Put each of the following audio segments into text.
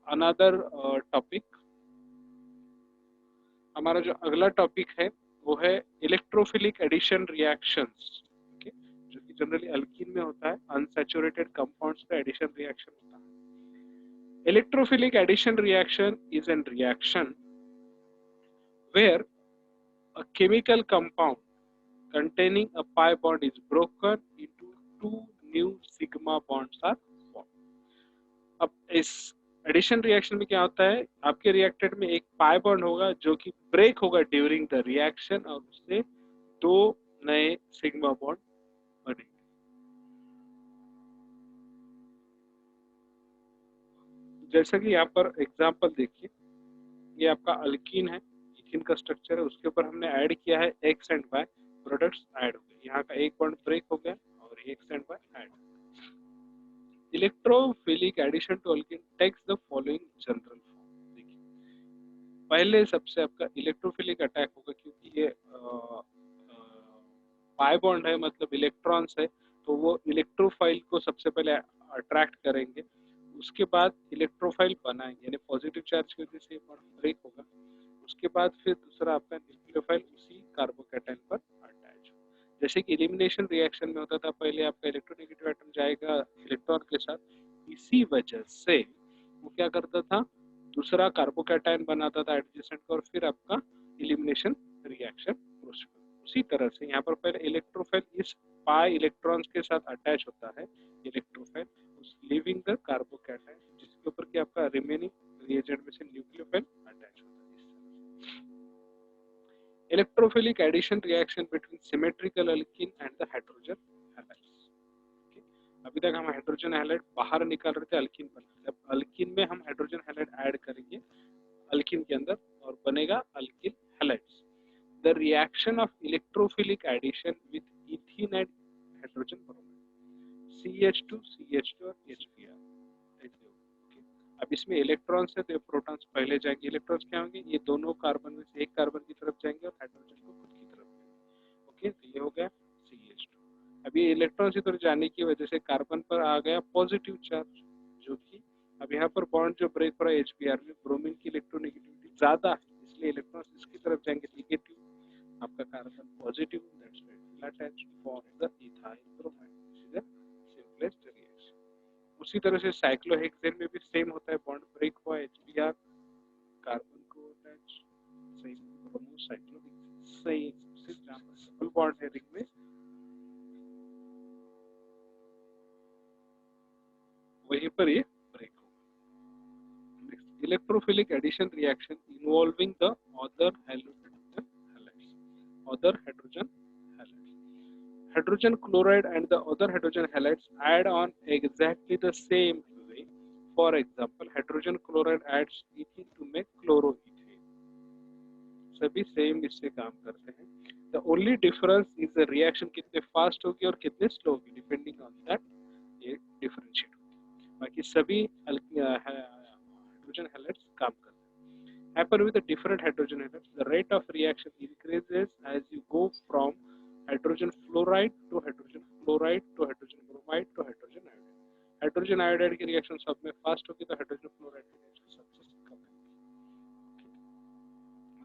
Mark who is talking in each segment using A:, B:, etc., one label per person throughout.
A: Another topic. हमारा जो अगला टॉपिक है वो है इलेक्ट्रोफिलिक एडिशन रिएक्शंस। ओके, जो कि जनरली अल्कीन में होता है, अनसैचुरेटेड कंपाउंड्स का एडिशन रिएक्शन होता है। Electrophilic addition reaction is an reaction where a chemical compound containing a pi bond is broken into two new sigma bonds are formed। अब इस एडिशन रिएक्शन में क्या होता है, आपके रिएक्टेड में एक पाई बॉन्ड होगा जो कि ब्रेक होगा ड्यूरिंग द रिएक्शन और उससे दो नए सिग्मा बॉन्ड बनेंगे। जैसा कि यहाँ पर एग्जांपल देखिए, ये आपका अल्कीन है, इथिन का स्ट्रक्चर है, उसके ऊपर हमने ऐड किया है X and Y, products add हो गए, यहाँ का एक बॉन्ड ब्रेक हो गया और X and Y add. Electrophilic addition to alkene takes the following general form. देखिए, पहले सबसे आपका इलेक्ट्रोफिलिक अटैक होगा, क्योंकि ये पाई बॉन्ड है, मतलब इलेक्ट्रॉन्स है, तो वो इलेक्ट्रोफाइल को सबसे पहले अट्रैक्ट करेंगे, उसके बाद इलेक्ट्रोफाइल बनाएंगे, यानी पॉजिटिव चार्ज की वजह से बॉन्ड ब्रेक होगा। उसके बाद फिर दूसरा आपका न्यूक्लियोफाइल उसी कार्बोकैटायन पर अटैच हो। जैसे कि एलिमिनेशन रिएक्शन में होता था, पहले आपका इलेक्ट्रोनेगेटिव एटम जाएगा इलेक्ट्रॉन के साथ, इसी वजह से वो क्या करता था, दूसरा कार्बोकैटायन बनाता था एडजेसेंट का, और फिर आपका एलिमिनेशन रिएक्शन प्रोसीड। उसी तरह से यहाँ पर पहले इलेक्ट्रोफाइल इस पाई इलेक्ट्रॉन्स के साथ अटैच होता है, इलेक्ट्रोफाइल उस लीविंग द कार्बोकैटायन, जिसके ऊपर कि आपका रिमेनिंग रिएजेंट में से न्यूक्लियोफाइल अटैच होता है। Electrophilic addition reaction between symmetrical alkene and the hydrogen halides. अभी तक हम हाइड्रोजन हैलाइड बाहर निकाल रहे थे, अल्कीन बना रहे थे, अब अल्कीन में हम हाइड्रोजन हैलाइड ऐड करेंगे अल्कीन के अंदर और बनेगा alkyne halides. The reaction of electrophilic addition with ethene and hydrogen bromide, CH2, CH2 और HBr ऐसे होगा। अब इसमें इलेक्ट्रॉन्स है तो ये प्रोटॉन्स पहले जाएंगे, इलेक्ट्रॉन्स क्या होंगे, ये दोनों कार्बन में से एक कार्बन की तरफ जाएंगे और हाइड्रोजन को खुद की तरफ जाएंगे। ओके, तो ये हो गया CH2। अब ये इलेक्ट्रॉन्स इधर जाने की वजह से कार्बन पर आ गया पॉजिटिव चार्ज, जो कि अब यहाँ पर बॉन्ड जो ब्रेक हो रहा है HBr में, ब्रोमीन की इलेक्ट्रोनेगेटिविटी ज्यादा है, इसलिए इलेक्ट्रॉन्स इसकी तरफ जाएंगे निगेटिव, आपका carbon positive, that's why it will attach form the ethyl bromide। This is the simplest reaction. उसी तरह से साइक्लोहेक्सेन में भी सेम होता है, बॉन्ड ब्रेक हुआ HBr, कार्बन को अटैच, सही ब्रोमो साइक्लोहेक्सेन, सही सिर्फ जहां पर डबल बॉन्ड है रिंग में वहीं पर ये ब्रेक होगा। Next, electrophilic addition reaction involving the other hydrogen halides, other hydrogen halides. Hydrogen chloride and the other hydrogen halides add on exactly the same way. For example, hydrogen chloride adds ethene to make chloroethane। सभी same इससे काम करते हैं। The only difference is the reaction कितने fast होगी और कितने slow होगी, डिपेंडिंग ऑन दैट ये डिफरेंशिएट होगी। बाकी सभी हाइड्रोजन हैलाइड्स काम करते हैं। Happen with the different hydrogen atoms, the rate of reaction increases as you go from hydrogen fluoride to hydrogen fluoride to hydrogen bromide to hydrogen iodide। Hydrogen iodide की reaction सब में fast होगी तो hydrogen fluoride की reaction सबसे कम होगी।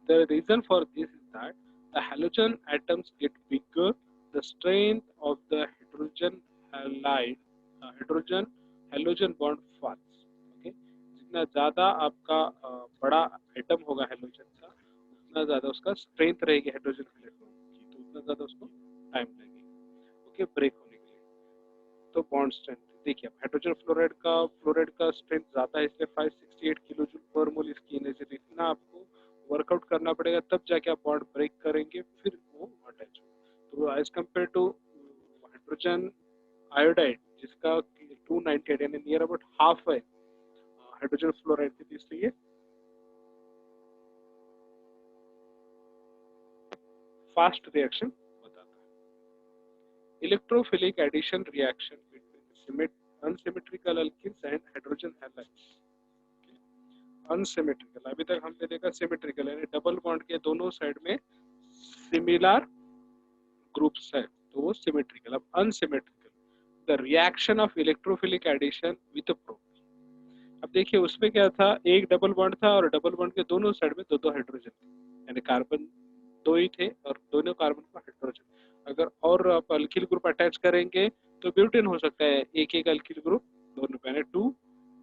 A: The reason for this is that the halogen atoms get bigger, the strength of the hydrogen halide hydrogen halogen bond falls। okay? जितना ज्यादा आपका बड़ा एटम होगा हाइड्रोजन का, उतना ज्यादा उसका स्ट्रेंथ रहेगी हाइड्रोजन इलेक्ट्रॉन की, तो उतना ज्यादा उसको टाइम लगेगा ओके ब्रेक होने के लिए। तो बॉन्ड स्ट्रेंथ देखिए, अब हाइड्रोजन फ्लोराइड का स्ट्रेंथ ज्यादा है, इसलिए 568 किलो जूल पर मोल इसकी एनर्जी, इतना आपको वर्कआउट करना पड़ेगा तब जाके आप बॉन्ड ब्रेक करेंगे, फिर वो अटैच होगा। तो as compare to hydrogen iodide जिसका 298 यानी नियर अबाउट हाफ है हाइड्रोजन फ्लोराइड की, इसलिए फास्ट रिएक्शन बताता है। Electrophilic addition reaction between unsymmetrical alkenes and hydrogen halides. Unsymmetrical, अभी तक हमने देखा सिमेट्रिकल, यानी डबल बॉन्ड के दोनों साइड में सिमिलर ग्रुप्स है तो वो सिमेट्रिकल। अब unsymmetrical, the reaction of electrophilic addition with propene. अब देखिए उसमें क्या था, एक डबल बॉन्ड था और डबल बॉन्ड के दोनों साइड में दो दो हाइड्रोजन थे, यानी कार्बन दो ही थे और दोनों कार्बन का हाइड्रोजन। अगर और आप अल्किल ग्रुप अटैच करेंगे तो ब्यूटेन हो सकता है, एक एक अल्किल ग्रुप दोनों पे, टू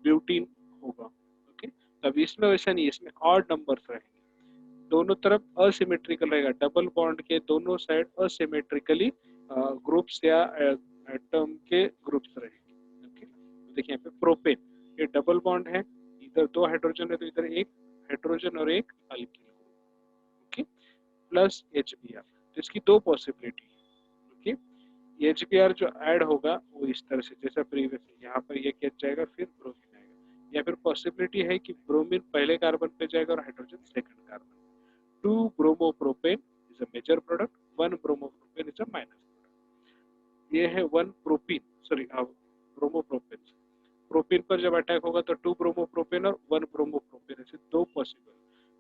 A: ब्यूटीन होगा। ओके, तब इसमें वैसा नहीं, इसमें ऑड नंबर्स रहेंगे, दोनों तरफ असिमेट्रिकल रहेगा, डबल बॉन्ड के दोनों साइड असिमेट्रिकली ग्रुप्स या एटम के ग्रुप्स रहेंगे। ओके, तो देखिए यहाँ पे प्रोपेन, ये डबल बॉन्ड है, इधर दो हाइड्रोजन है तो इधर एक हाइड्रोजन और एक alkyl group. Okay, plus H B R, तो इसकी दो पॉसिबिलिटी है। ओके, एच बी आर जो ऐड होगा वो इस तरह से जैसा प्रीवियस है, यहाँ पर ये क्या जाएगा, फिर ब्रोमीन आएगा, या फिर पॉसिबिलिटी है कि ब्रोमीन पहले कार्बन पे जाएगा और hydrogen second carbon. 2 bromopropane is a major product, 1 bromopropane is a minor product। ये है 1 प्रोपीन, सॉरी ब्रोमोप्रोपेन, प्रोपीन पर जब अटैक होगा तो 2 ब्रोमोप्रोपेन और 1 ब्रोमोप्रोपेन, ऐसे दो पॉसिबल।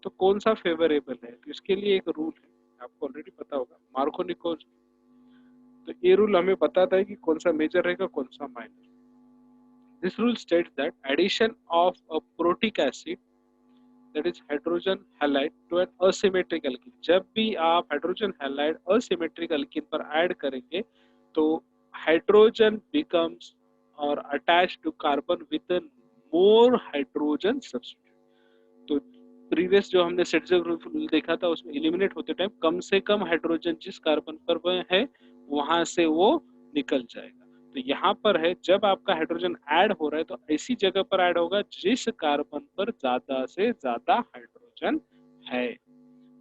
A: तो कौन सा फेवरेबल है, तो इसके लिए एक रूल है, आपको ऑलरेडी पता होगा, मार्कोनिकोज। तो ये रूल हमें बताता है कि कौन सा मेजर रहेगा कौन सा minor. This rule states that addition of a protic acid, that is hydrogen halide to an asymmetric alkene, जब भी आप हाइड्रोजन हैलाइड asymmetric alkene पर ऐड करेंगे तो हाइड्रोजन becomes और attached to carbon with a more hydrogen substitute। तो previous जो हमने सेट्जर रूल देखा था उसमें एलिमिनेट होते टाइम कम से कम हाइड्रोजन जिस कार्बन पर है वहां से वो निकल जाएगा। तो यहाँ पर है जब आपका हाइड्रोजन ऐड हो रहा है तो ऐसी जगह पर ऐड होगा जिस कार्बन पर ज्यादा से ज्यादा हाइड्रोजन है।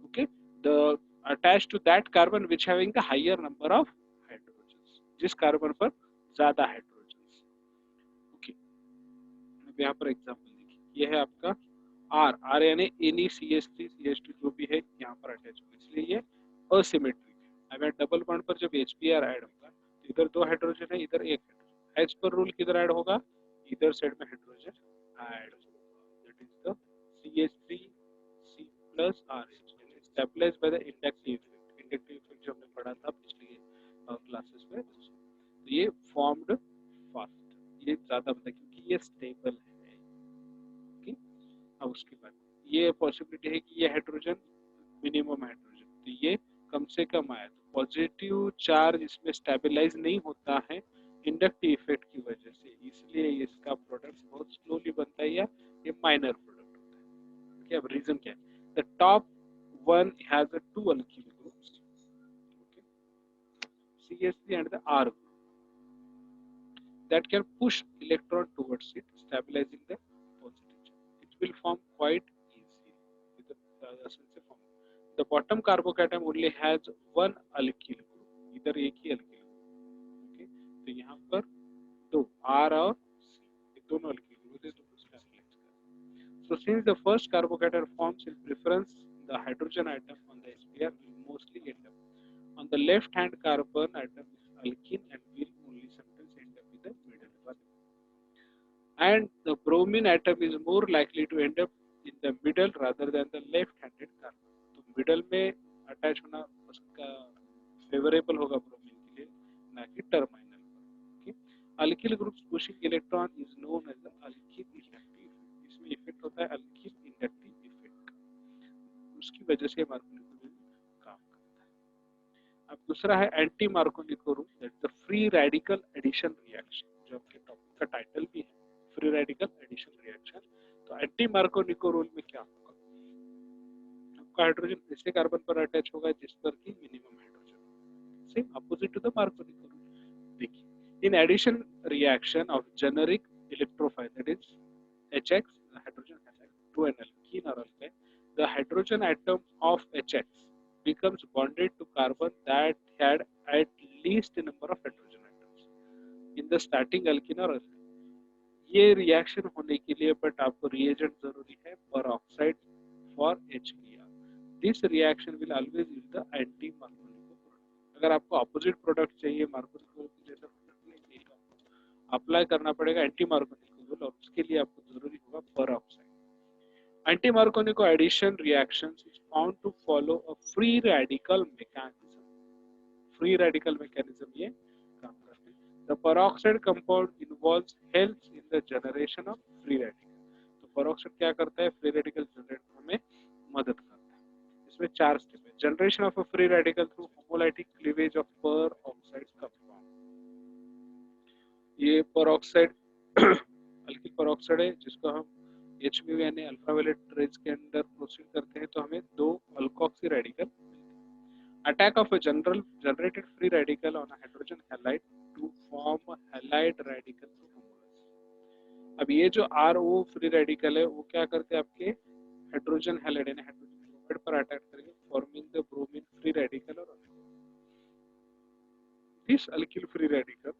A: Okay, the attach to that carbon which having the higher number of hydrogen, जिस कार्बन पर ज्यादा हाइड्रोजन। ओके, अब यहाँ पर एग्जांपल देखिए, ये है आपका आर, आर यानी NeCH3CH2 जो भी है यहाँ पर अटैच होगा, इसलिए ये असिमेट्रिक है। अगर डबल बॉन्ड पर जब HBr ऐड होगा तो इधर दो हाइड्रोजन है, इधर एक हाइड्रोजन, एज पर रूल किधर ऐड होगा, इधर साइड में हाइड्रोजन ऐड होगा, that is the CH3C plus RH, stabilized by the inductive effect. Inductive effect जो हमने पढ़ा था पिछले क्लासेस में, तो ये फॉर्म्ड फास्ट, ये ज्यादा पता क्योंकि ये स्टेबल है। अब उसके बाद ये पॉसिबिलिटी है कि ये हाइड्रोजन मिनिमम हाइड्रोजन, तो ये कम से कम आया, तो पॉजिटिव चार्ज इसमें स्टेबलाइज नहीं होता है इंडक्टिव इफेक्ट की वजह से, इसलिए इसका प्रोडक्ट बहुत स्लोली बनता है या ये माइनर प्रोडक्ट होता है। ओके, अब रीजन क्या है, the top one has a two alkyl groups, CH3 and the R group that can push electron towards it, stabilizing the positive charge. It will form quite easily with the form. The bottom carbocation only has one alkyl group, इधर एक ही alkyl group। Okay, तो यहाँ पर दो R और C, ये दोनों alkyl group है, तो उसका stabilize कर। So since the first carbocation forms in preference, the hydrogen atom on the sphere will mostly end up on the left hand carbon atom is alkene and will only sometimes end up with the middle one, and the bromine atom is more likely to end up in the middle rather than the left handed carbon। तो middle में attach होना उसका favourable होगा bromine के लिए, ना कि terminal पर। Alkyl groups pushing electron is known as the alkyl inductive, इसमें इफेक्ट होता है अल्किल इंडक्टिव इफेक्ट, उसकी वजह से मार्कोनिको काम करता है। अब दूसरा है anti Markovnikov rule, that the free radical addition reaction, जो आपके टॉपिक का टाइटल भी है, फ्री रेडिकल एडिशन रिएक्शन। तो एंटी मार्कोनिको रूल में क्या होगा, आपका हाइड्रोजन ऐसे कार्बन पर अटैच होगा जिस पर की minimum hydrogen, same opposite to the Markovnikov rule. देखिए, in addition reaction of generic electrophile, that is HX, the hydrogen halide, to an alkene or alkyne, the hydrogen atom of HX becomes bonded to carbon that had at least a number of hydrogen atoms in the starting alkene or alkyne। ये reaction होने के लिए but आपको reagent जरूरी है, peroxide for HBr। This reaction will always use the anti Markovnikov product. अगर आपको opposite product चाहिए, मार्कोनिको जैसा प्रोडक्ट नहीं चाहिए, आपको अप्लाई करना पड़ेगा एंटी मार्कोनिको रूल, और उसके लिए आपको जरूरी होगा peroxide। Anti Markovnikov addition reactions is found to follow a free radical mechanism. Free radical mechanism ये काम करते हैं। The peroxide compound involves helps in the generation of free radical। Peroxide क्या करता है, फ्री रेडिकल जनरेट हमें मदद करता है। इसमें 4 स्टेप है। Generation of a free radical through homolytic cleavage of पर ऑक्साइड कंपाउंड। ये पर ऑक्साइड अल्किल पर ऑक्साइड है जिसको हम HMU यानी अल्ट्रावायलेट रेज के अंदर प्रोसीड करते हैं तो हमें 2 alkoxy radical. Attack of a general generated free radical on a hydrogen halide to form halide radical through homolysis. अब ये जो RO फ्री रेडिकल है वो क्या करते हैं, आपके हाइड्रोजन हैलाइड यानी हाइड्रोजन फ्लोराइड पर अटैक करेंगे, forming the bromine free radical. और this alkyl free radical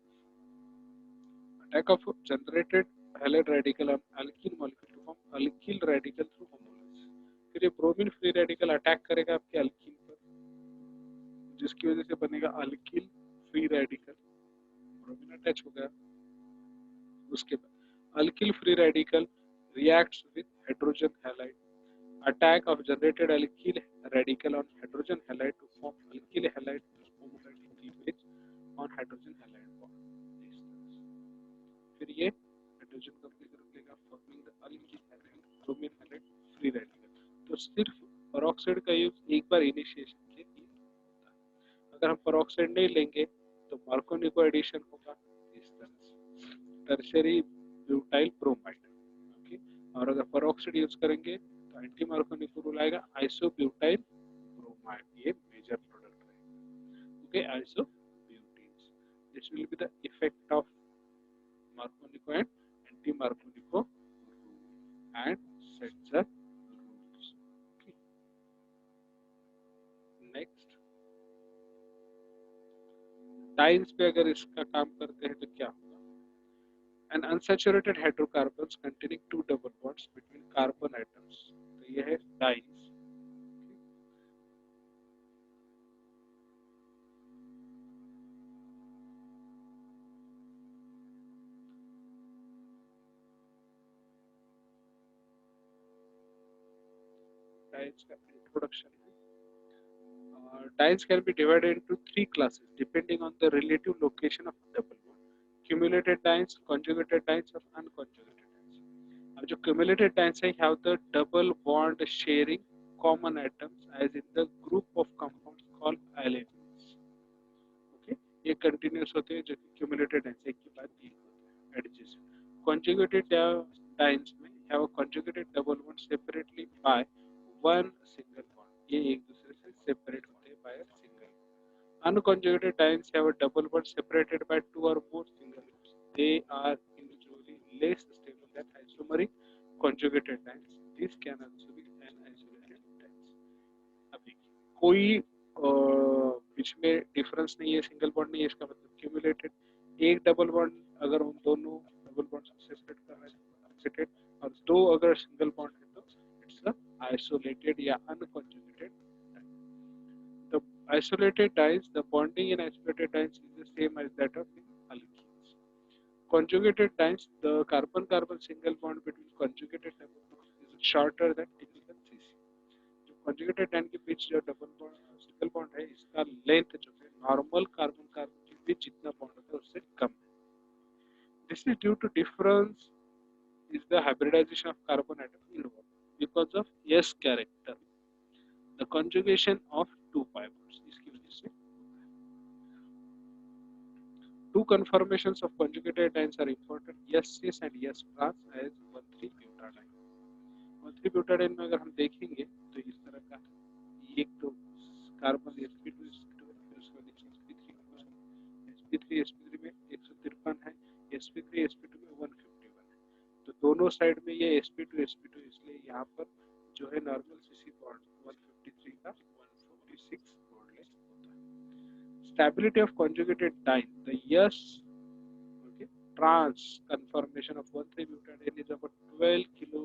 A: attack of generated halide radical on alkene molecule to form alkyl radical through homolysis। फिर ये ब्रोमीन फ्री रेडिकल अटैक करेगा आपके alkyne पर, जिसकी वजह से बनेगा alkyl free radical, bromine attach हो गया। उसके बाद alkyl free radical reacts with hydrogen halide, attack of generated alkyl radical on hydrogen halide to form alkyl halide through homolytic cleavage on hydrogen halide bond। फिर ये hydrogen का free लेगा, forming the alkyl halide bromine halide free radical. तो सिर्फ peroxide का use एक बार initiation के लिए होता है। अगर हम पेरोक्साइड नहीं लेंगे तो मार्कोनिको एडिशन होगा इस तरह से, टर्शियरी ब्यूटाइल ब्रोमाइड। ओके, और अगर पेरोक्साइड यूज करेंगे तो एंटी मार्कोनिको रूल आएगा, आइसोब्यूटाइल ब्रोमाइड, ये मेजर प्रोडक्ट रहेगा। Okay, isobutanes, this will be the effect of Marconico and anti-Marconico rule and set the rules. Okay. Next, dance पे अगर इसका काम करते हैं तो क्या होगा? An unsaturated hydrocarbons containing 2 double bonds between carbon atoms. तो ये है डाइन्स। डाइन्स का इंट्रोडक्शन है। Dyes can be divided into 3 classes depending on the relative location of double bond: cumulated dyes, conjugated dyes, or unconjugated dyes. अब जो cumulated dyes है have the double bond sharing common atoms as in the group of compounds called alanines. Okay, ये continuous होते हैं, जो cumulated dyes एक के बाद एक होते हैं adjacent. Conjugated dyes में have a conjugated double bond separately by one single bond. ये एक दूसरे से separate होते हैं by a single bond. Unconjugated dyes have a double bond separated by 2 or more single bonds. They are individually less stable than isomeric conjugated dyes. This can also be an isolated dyes. अब देखिए, कोई बीच में difference नहीं है, single bond नहीं है, इसका मतलब क्यूमुलेटेड। एक डबल बॉन्ड अगर उन दोनों डबल बॉन्ड से सेपरेट कर रहे हैं, और 2 अगर सिंगल बॉन्ड है तो इट्स अ आइसोलेटेड या unconjugated. The isolated dyes, the bonding in isolated dyes is the same as that of alkenes. Conjugated dyes, the carbon-carbon single bond between conjugated double bonds is shorter than typical CC. जो conjugated dyes के बीच जो double bond single bond है, इसका length जो है normal carbon-carbon के बीच जितना bond होता है उससे कम है. This is due to difference is the hybridization of carbon atom involved because of S character, the conjugation of 2 pi bonds. इसकी वजह से two conformations of conjugated dyes are important, S-cis and S-trans as 1,3-butadiene. 1,3-butadiene में अगर हम देखेंगे तो इस तरह का एक तो कार्बन sp2 फिर उसके बाद sp3 में 153 है, sp3 sp2 में 151 है। तो दोनों साइड में ये sp2 इसलिए यहाँ पर जो है नॉर्मल सीसी बॉन्ड 153 का 146 बॉन्डलेस होता है। Stability of conjugated dyne, the trans conformation of 1,3-butadiene is about 12 kilo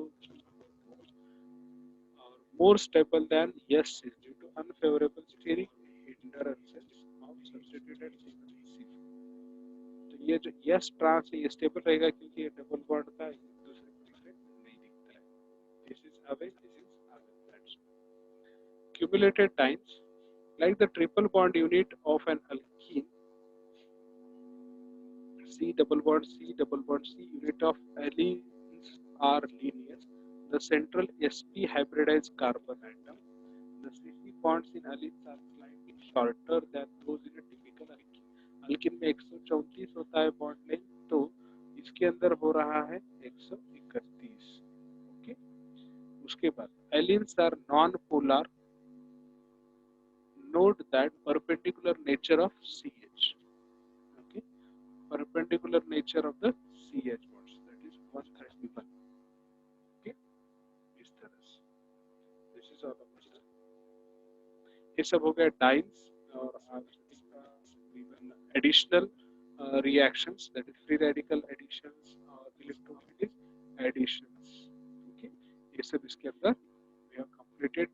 A: or more stable than S-cis due to unfavorable steric hindrances of substituted C4. तो ये जो S trans है ये स्टेबल रहेगा क्योंकि ये डबल बॉन्ड का एक दूसरे को डिफरेंट नहीं दिखता है. This is away, this is away. That's cumulated dynes, like the triple bond unit of an alkene, C double bond C unit of alkenes are linear. the central sp hybridized carbon atom. The CC bonds in alkenes are slightly shorter than those in a typical alkene. Alkene में 134 होता है bond length, तो इसके अंदर हो रहा है 131. Okay. उसके बाद alkenes are non polar. Note that perpendicular nature of CH. Okay, perpendicular nature of the CH bonds, that is 131. Okay, इस तरह से. This is all about that. ये सब हो गया डाइन्स और additional reactions, that is free radical additions और electrolytic additions. Okay, ये सब इसके अंदर we have completed